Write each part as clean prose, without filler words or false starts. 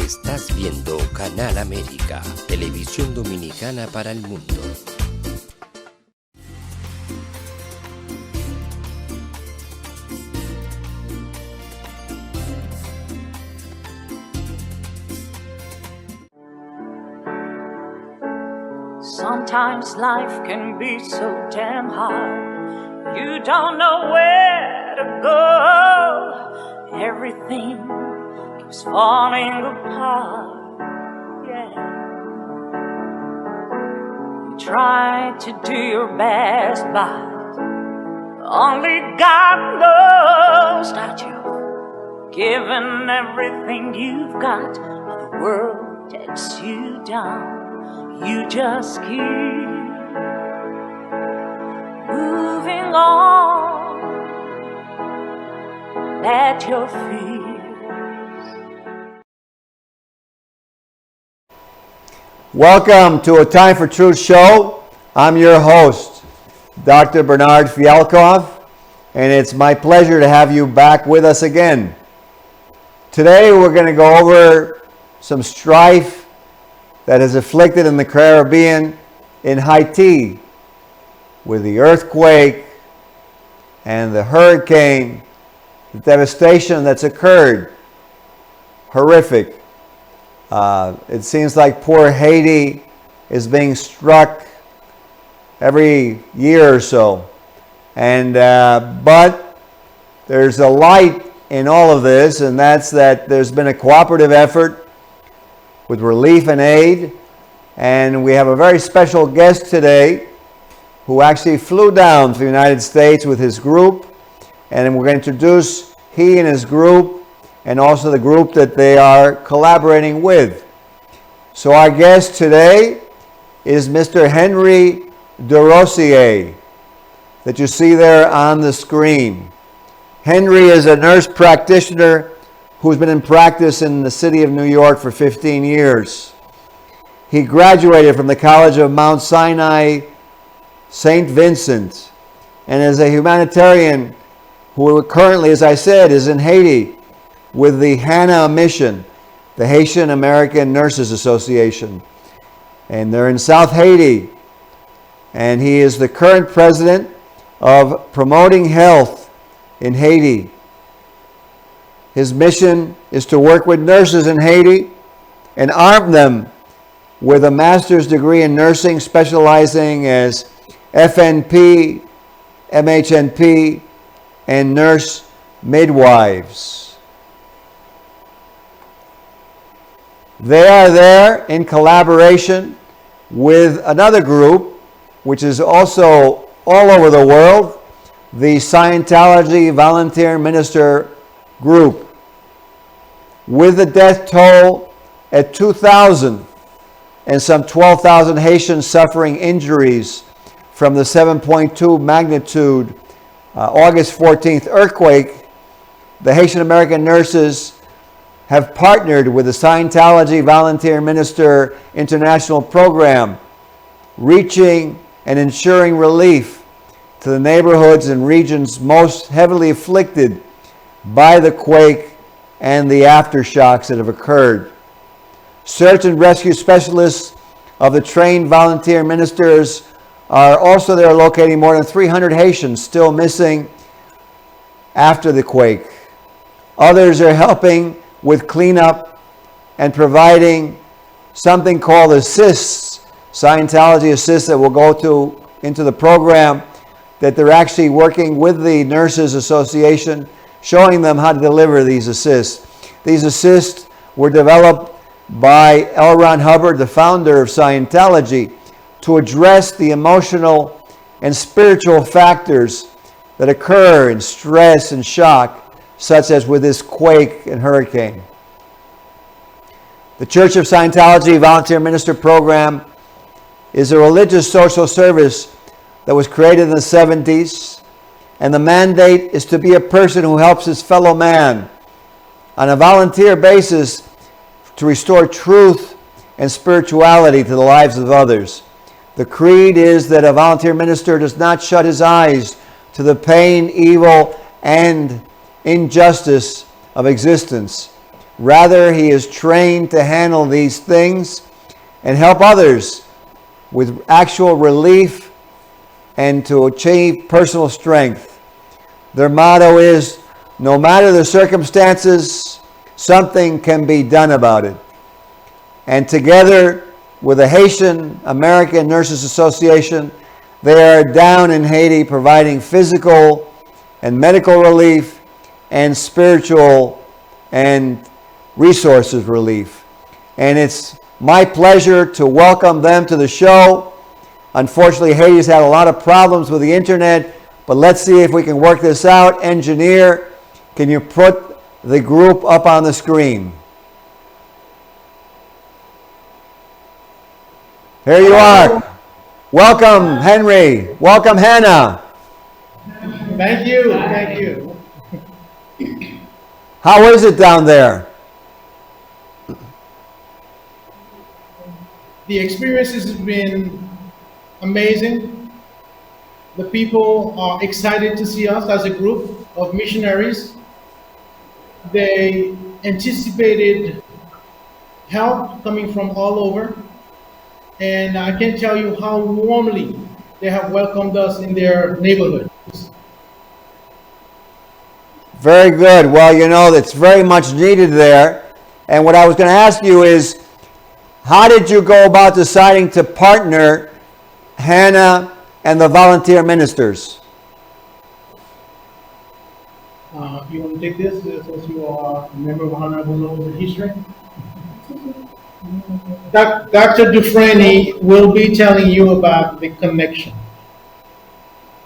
Estás viendo Canal América, televisión dominicana para el mundo. Sometimes life can be so damn hard. You don't know where to go. Everything keeps falling apart. Yeah. You try to do your best, but only God knows that you've given everything you've got, but the world takes you down. You just keep moving on. Let your fears. Welcome to a Time for Truth show. I'm your host, Dr. Bernard Fialkov, and it's my pleasure to have you back with us again. Today we're going to go over some strife that has afflicted in the Caribbean, in Haiti, with the earthquake and the hurricane, the devastation that's occurred. Horrific. It seems like poor Haiti is being struck every year or so. And but there's a light in all of this, and that's that there's been a cooperative effort with relief and aid, and we have a very special guest today who actually flew down to the United States with his group, and we're going to introduce he and his group and also the group that they are collaborating with. So our guest today is Mr. Henri Desrosiers that you see there on the screen. Henri is a nurse practitioner who's been in practice in the city of New York for 15 years. He graduated from the College of Mount Sinai, St. Vincent, and is a humanitarian who currently, as I said, is in Haiti with the HANA mission, the Haitian American Nurses Association. And they're in South Haiti. And he is the current president of Promoting Health in Haiti. His mission is to work with nurses in Haiti and arm them with a master's degree in nursing, specializing as FNP, MHNP, and nurse midwives. They are there in collaboration with another group, which is also all over the world, the Scientology Volunteer Minister Group, with the death toll at 2,000 and some 12,000 Haitians suffering injuries from the 7.2 magnitude August 14th earthquake. The Haitian American nurses have partnered with the Scientology Volunteer Minister International Program, reaching and ensuring relief to the neighborhoods and regions most heavily afflicted by the quake and the aftershocks that have occurred. Search and rescue specialists of the trained volunteer ministers are also there, locating more than 300 Haitians still missing after the quake. Others are helping with cleanup and providing something called assists, Scientology assists, that will go into the program, that they're actually working with the Nurses Association, showing them how to deliver these assists. These assists were developed by L. Ron Hubbard, the founder of Scientology, to address the emotional and spiritual factors that occur in stress and shock, such as with this quake and hurricane. The Church of Scientology Volunteer Minister Program is a religious social service that was created in the 70s, and the mandate is to be a person who helps his fellow man on a volunteer basis to restore truth and spirituality to the lives of others. The creed is that a volunteer minister does not shut his eyes to the pain, evil, and injustice of existence. Rather, he is trained to handle these things and help others with actual relief and to achieve personal strength. Their motto is, no matter the circumstances, something can be done about it. And together with the Haitian American Nurses Association, they are down in Haiti providing physical and medical relief and spiritual and resources relief. And it's my pleasure to welcome them to the show. Unfortunately, Haiti's had a lot of problems with the internet, but let's see if we can work this out. Engineer, can you put the group up on the screen? Here you are. Welcome, Henri. Welcome, Hannah. Thank you. Thank you. How is it down there? The experience has been amazing. The people are excited to see us as a group of missionaries. They anticipated help coming from all over. And I can tell you how warmly they have welcomed us in their neighborhood. Very good. Well, you know, it's very much needed there. And what I was going to ask you is, how did you go about deciding to partner HANA and the volunteer ministers? You want to take this since you are a member of HANA over history? Dr. Dufresne will be telling you about the connection.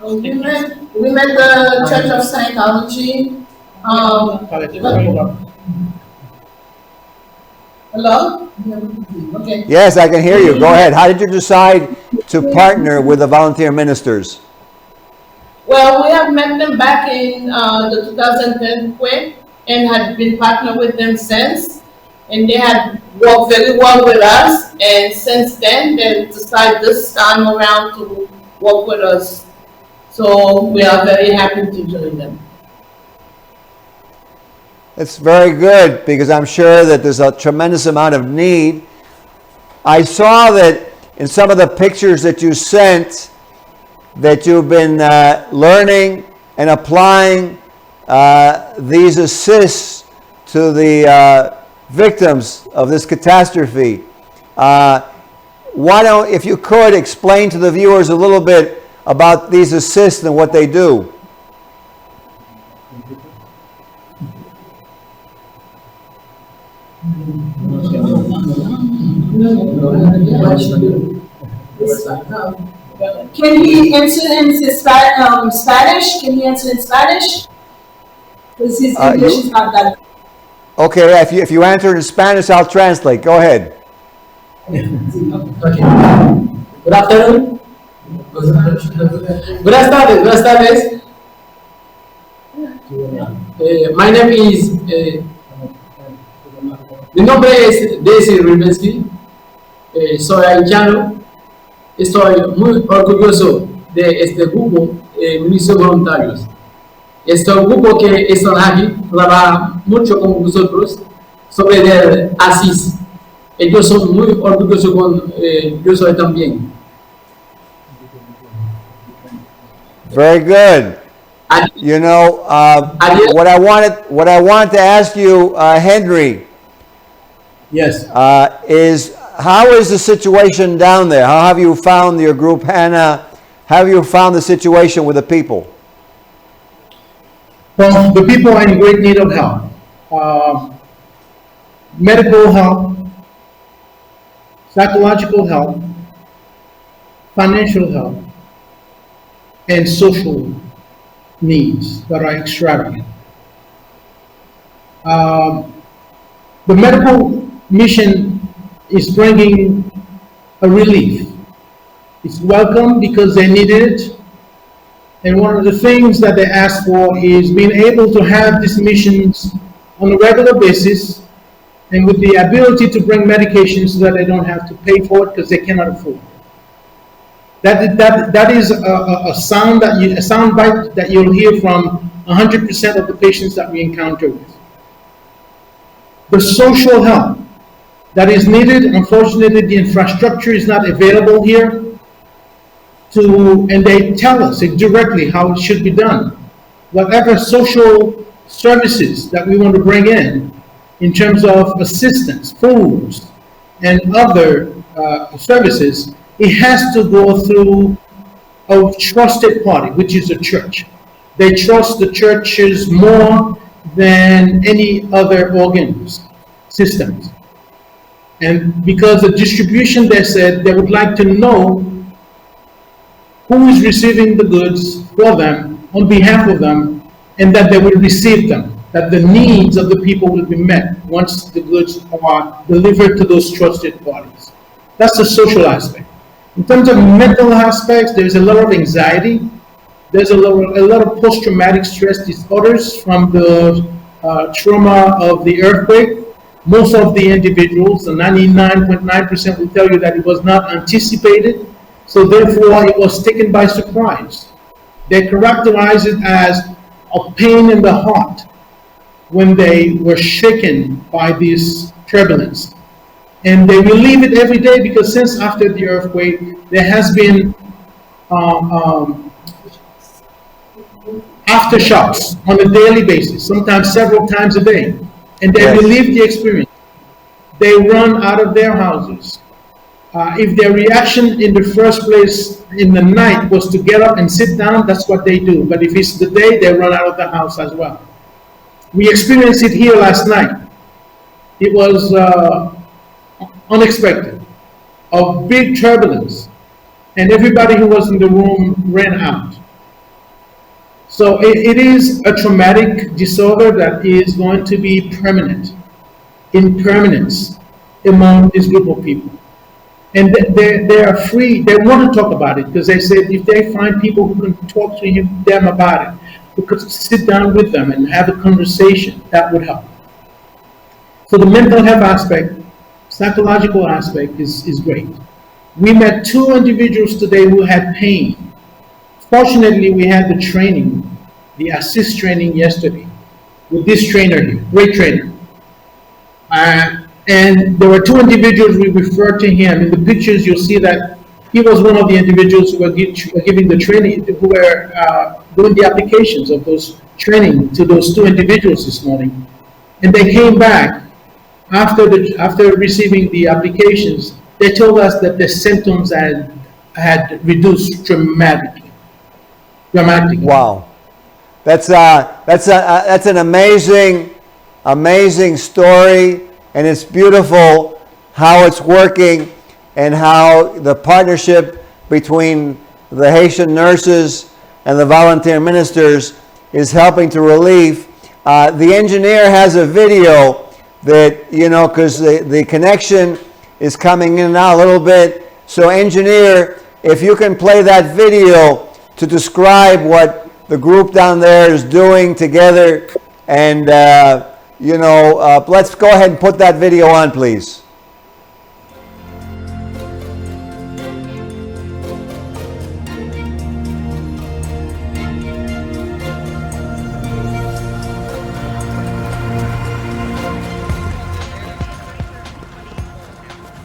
We met the Church of Scientology. Hello? Okay. Yes, I can hear you. Go ahead. How did you decide to partner with the volunteer ministers? Well, we have met them back in the 2010 Quake and had been partnered with them since. And they had worked very well with us. And since then, they decided this time around to work with us. So we are very happy to join them. It's very good because I'm sure that there's a tremendous amount of need. I saw that in some of the pictures that you sent that you've been learning and applying these assists to the victims of this catastrophe. Why don't, if you could, explain to the viewers a little bit about these assists and what they do. Can he answer in Spanish? Can he answer in Spanish? Because his English is not that. Okay, if you answer in Spanish, I'll translate. Go ahead. Okay. Good afternoon. Buenas tardes. Buenas tardes. My name is. Mi nombre es Desrosiers. Soy haitiano. Estoy muy orgulloso de este grupo de misiones voluntarios. Este grupo que está aquí trabaja mucho con nosotros sobre el ASIS. Ellos son muy orgullosos con yo soy también. Very good. You know, what I wanted to ask you, Henri, Yes. is how is the situation down there? How have you found your group, HANA? How have you found the situation with the people? Well, the people are in great need of help. Medical help, psychological help, financial help, and social needs that are extravagant. The medical mission is bringing a relief. It's welcome because they needed it. And one of the things that they ask for is being able to have these missions on a regular basis and with the ability to bring medications so that they don't have to pay for it because they cannot afford it. That is a sound bite that you'll hear from 100% of the patients that we encounter with. the social help that is needed. Unfortunately, the infrastructure is not available here and they tell us directly how it should be done. Whatever social services that we want to bring in terms of assistance, foods, and other services, it has to go through a trusted party, which is the church. They trust the churches more than any other organs, systems. And because the distribution, they said they would like to know who is receiving the goods for them, on behalf of them, and that they will receive them, that the needs of the people will be met once the goods are delivered to those trusted parties. That's the social aspect. In terms of mental aspects, there's a lot of anxiety. There's a lot of post-traumatic stress disorders from the trauma of the earthquake. Most of the individuals, the 99.9% will tell you that it was not anticipated, so therefore it was taken by surprise. They characterize it as a pain in the heart when they were shaken by this turbulence. And they relieve it every day because since after the earthquake, there has been aftershocks on a daily basis, sometimes several times a day. And they relieve the experience. They run out of their houses. If their reaction in the first place in the night was to get up and sit down, that's what they do. But if it's the day, they run out of the house as well. We experienced it here last night. It was unexpected, a big turbulence, and everybody who was in the room ran out. So it is a traumatic disorder that is going to be permanent, in permanence among this group of people. And they are free, they want to talk about it because they said if they find people who can talk to them about it, who could sit down with them and have a conversation, that would help. So the mental health aspect, psychological aspect is great. We met 2 individuals today who had pain. Fortunately, we had the training, the assist training yesterday with this trainer here, great trainer. And there were 2 individuals we referred to him. In the pictures, you'll see that he was one of the individuals who were giving the training, who were doing the applications of those training to those 2 individuals this morning. And they came back after receiving the applications. They told us that the symptoms had reduced dramatically. Wow, that's an amazing story, and it's beautiful how it's working and how the partnership between the Haitian nurses and the volunteer ministers is helping to relieve. The engineer has a video that, because the connection is coming in and out a little bit. So engineer, if you can play that video to describe what the group down there is doing together, and let's go ahead and put that video on, please.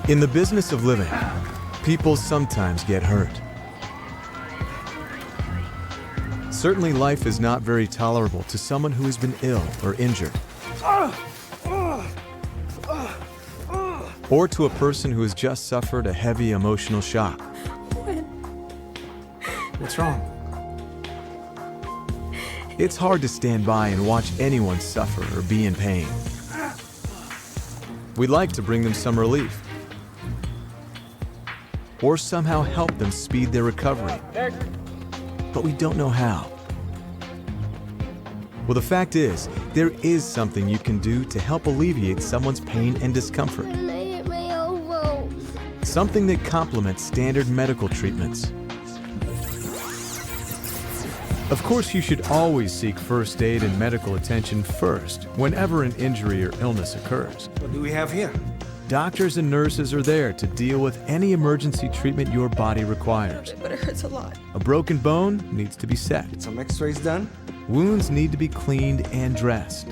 In the business of living, people sometimes get hurt. Certainly, life is not very tolerable to someone who has been ill or injured, or to a person who has just suffered a heavy emotional shock. What's wrong? It's hard to stand by and watch anyone suffer or be in pain. We'd like to bring them some relief, or somehow help them speed their recovery, but we don't know how. Well, the fact is, there is something you can do to help alleviate someone's pain and discomfort. Something that complements standard medical treatments. Of course, you should always seek first aid and medical attention first whenever an injury or illness occurs. What do we have here? Doctors and nurses are there to deal with any emergency treatment your body requires. But it hurts a lot. A broken bone needs to be set. Some x-rays done? Wounds need to be cleaned and dressed.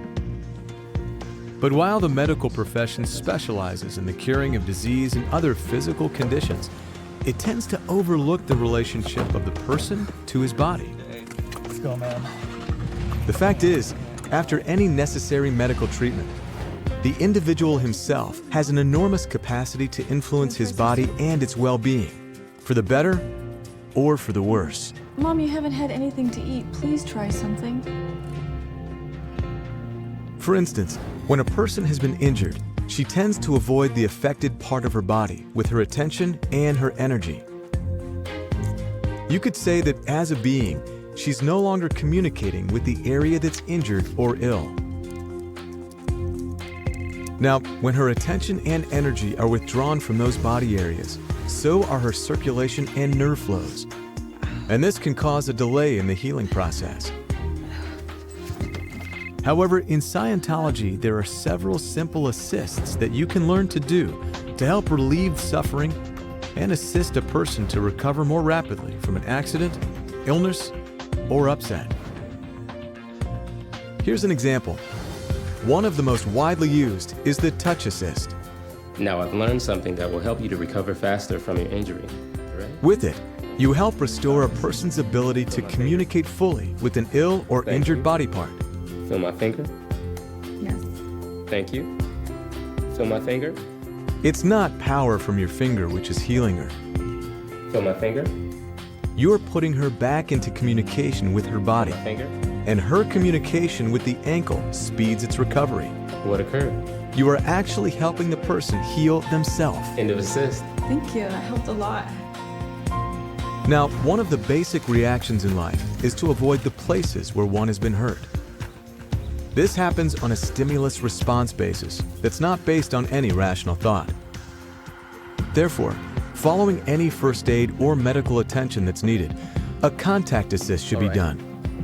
But while the medical profession specializes in the curing of disease and other physical conditions, it tends to overlook the relationship of the person to his body. Let's go, man. The fact is, after any necessary medical treatment, the individual himself has an enormous capacity to influence his body and its well-being, for the better or for the worse. Mom, you haven't had anything to eat. Please try something. For instance, when a person has been injured, she tends to avoid the affected part of her body with her attention and her energy. You could say that as a being, she's no longer communicating with the area that's injured or ill. Now, when her attention and energy are withdrawn from those body areas, so are her circulation and nerve flows. And this can cause a delay in the healing process. However, in Scientology, there are several simple assists that you can learn to do to help relieve suffering and assist a person to recover more rapidly from an accident, illness, or upset. Here's an example. One of the most widely used is the touch assist. Now I've learned something that will help you to recover faster from your injury, right? With it, you help restore a person's ability to communicate fully with an ill or injured body part. Feel my finger? Yes. Thank you. Feel my finger? It's not power from your finger which is healing her. Feel my finger? You're putting her back into communication with her body, Finger? and her communication with the ankle speeds its recovery. What occurred? You are actually helping the person heal themselves. End of assist. Thank you. That helped a lot. Now, one of the basic reactions in life is to avoid the places where one has been hurt. This happens on a stimulus-response basis that's not based on any rational thought. Therefore, following any first aid or medical attention that's needed, a contact assist should be done.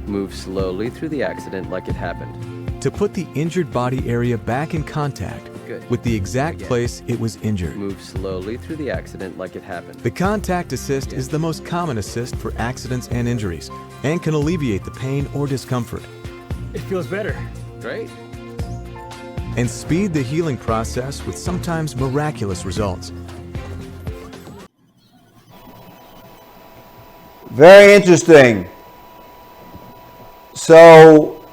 Move slowly through the accident like it happened. To put the injured body area back in contact with the exact place it was injured. Move slowly through the accident like it happened. The contact assist is the most common assist for accidents and injuries and can alleviate the pain or discomfort. It feels better. Great. And speed the healing process with sometimes miraculous results. Very interesting. So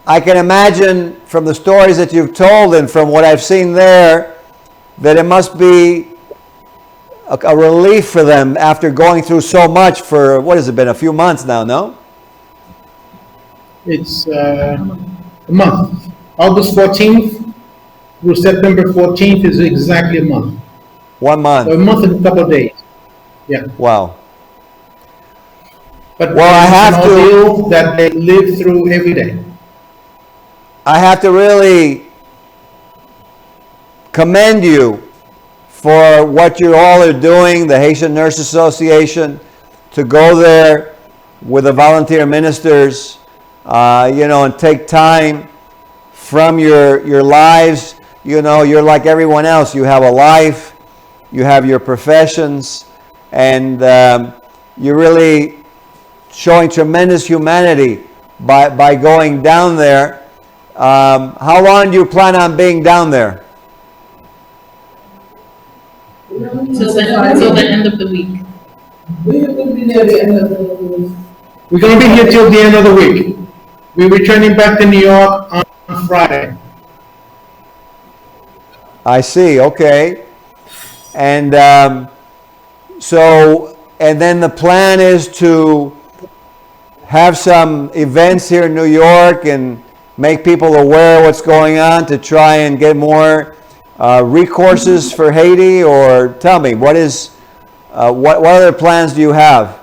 I can imagine from the stories that you've told and from what I've seen there that it must be a relief for them after going through so much for, what has it been, a few months now, no? It's a month. August 14th through September 14th is exactly a month. 1 month. A month and a couple of days. Yeah. Wow. But well, I have it's an ordeal that they live through every day. I have to really commend you for what you all are doing, the Haitian Nurse Association, to go there with the volunteer ministers, and take time from your lives. You're like everyone else. You have a life, you have your professions, and you're really showing tremendous humanity by going down there. How long do you plan on being down there? Till the end of the week. We're going to be here till the end of the week. We're returning back to New York on Friday. I see, okay. And and then the plan is to have some events here in New York and make people aware of what's going on to try and get more recourses for Haiti, or tell me, what other plans do you have?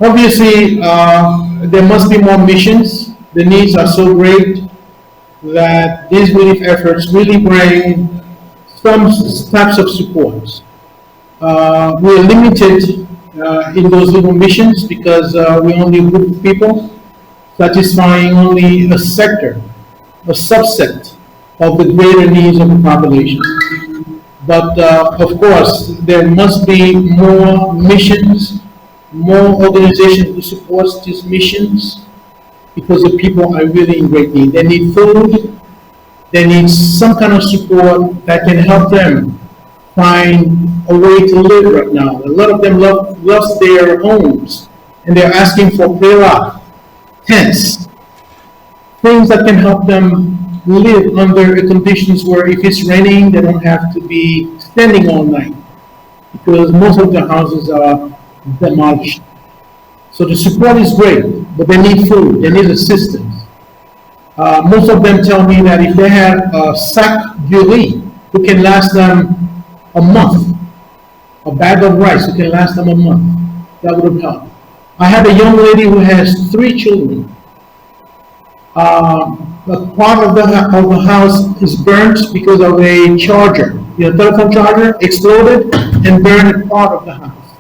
Obviously, there must be more missions. The needs are so great that these relief efforts really bring some types of support. We're limited in those little missions because we're only a group of people satisfying only a sector, a subset of the greater needs of the population. But of course, there must be more missions, more organizations who support these missions, because the people are really in great need. They need food, they need some kind of support that can help them find a way to live right now. A lot of them lost their homes, and they're asking for prayer, tents, things that can help them live under conditions where if it's raining, they don't have to be standing all night, because most of the houses are demolished. So the support is great, but they need food, they need assistance. Most of them tell me that if they have a sac de riz, it can last them a month. A bag of rice, it can last them a month. That would have helped. I have a young lady who has 3 children. A part of the house is burnt because of a charger. Telephone charger exploded and burned a part of the house.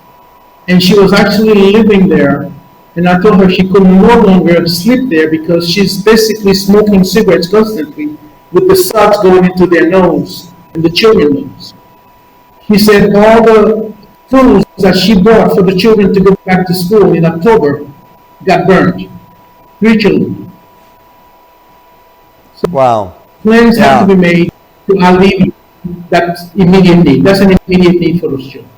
And she was actually living there, and I told her she could no longer sleep there because she's basically smoking cigarettes constantly with the suds going into their nose and the children's nose. She said all the foods that she bought for the children to go back to school in October got burned. 3 children. So Wow. plans have to be made to alleviate that immediate need. That's an immediate need for those children.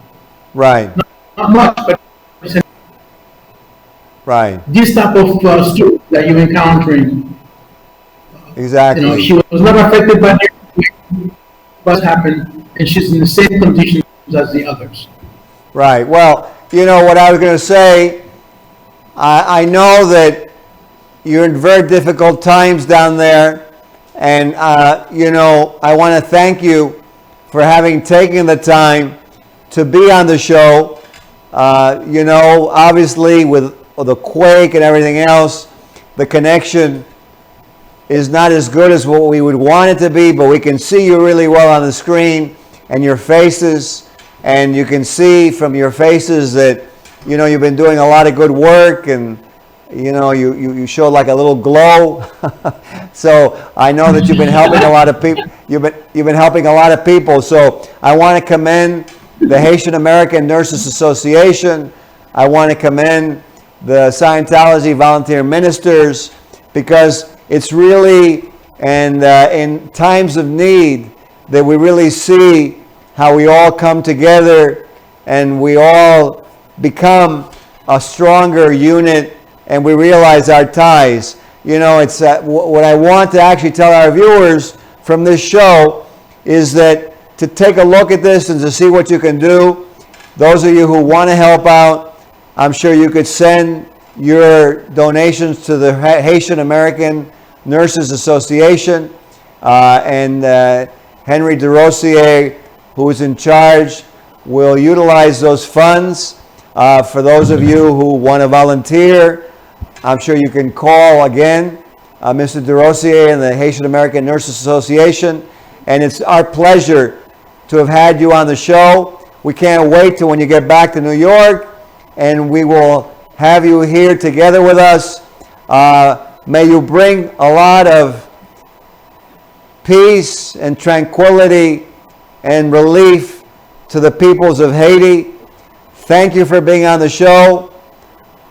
Right. Not much, but Right. this type of student that you're encountering, Exactly. she was not affected by what happened, and she's in the same conditions as the others. Right. Well, what I was going to say, I know that you're in very difficult times down there, and, I want to thank you for having taken the time to be on the show. Obviously with the quake and everything else, the connection is not as good as what we would want it to be, but we can see you really well on the screen and your faces, and you can see from your faces that, you've been doing a lot of good work, and, you show like a little glow. So I know that you've been helping a lot of people. You've been helping a lot of people. So I want to commend the Haitian American Nurses Association. I want to commend the Scientology volunteer ministers, because it's really, and in times of need, that we really see how we all come together and we all become a stronger unit, and we realize our ties. It's what I want to actually tell our viewers from this show is that to take a look at this and to see what you can do. Those of you who want to help out, I'm sure you could send your donations to the Haitian American Nurses Association, and Henri Desrosiers, who is in charge, will utilize those funds. For those of you who want to volunteer, I'm sure you can call again Mr. Desrosiers and the Haitian American Nurses Association, and it's our pleasure to have had you on the show. We can't wait till when you get back to New York, and we will have you here together with us. May you bring a lot of peace and tranquility and relief to the peoples of Haiti. Thank you for being on the show.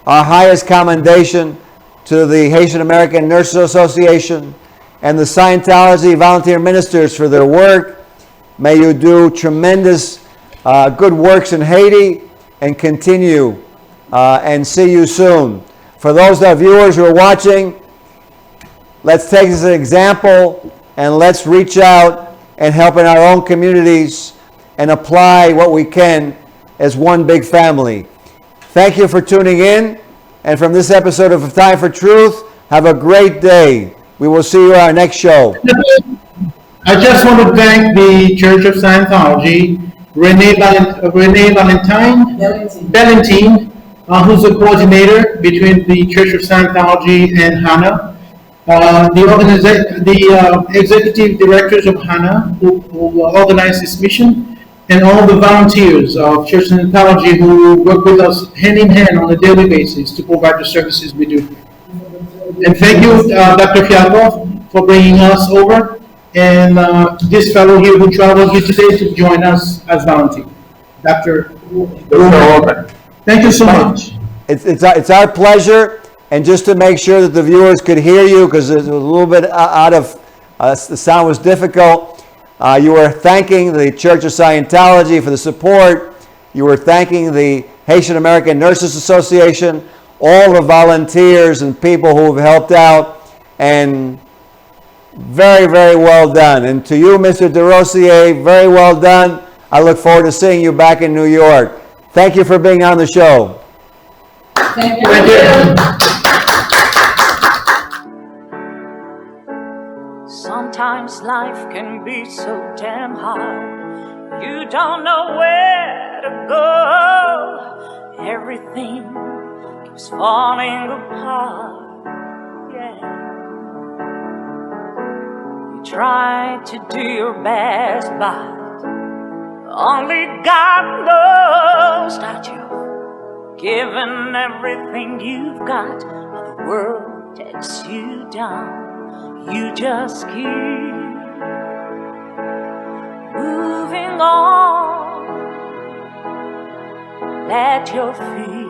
Our highest commendation to the Haitian American Nurses Association and the Scientology volunteer ministers for their work. May you do tremendous good works in Haiti and continue, and see you soon. For those of viewers who are watching, let's take this as an example and let's reach out and help in our own communities and apply what we can as one big family. Thank you for tuning in, and from this episode of Time for Truth, have a great day. We will see you on our next show. I just want to thank the Church of Scientology, Renee Valentine, who's the coordinator between the Church of Scientology and HANA, the executive directors of HANA who organized this mission, and all the volunteers of Church of Scientology who work with us hand in hand on a daily basis to provide the services we do. And thank you, Dr. Fialkov, for bringing us over, and this fellow here who traveled here today to join us as volunteer. Dr. Thank you so much. It's our pleasure, And just to make sure that the viewers could hear you, because it was a little bit out of, the sound was difficult, you were thanking the Church of Scientology for the support. You were thanking the Haitian American Nurses Association, all the volunteers and people who have helped out, and very, very well done. And to you, Mr. Desrosiers, very well done. I look forward to seeing you back in New York. Thank you for being on the show. Thank you. Sometimes life can be so damn hard. You don't know where to go. Everything keeps falling apart. Yeah. You try to do your best, but only God knows that you've given everything you've got, but the world takes you down. You just keep moving on. Let your feet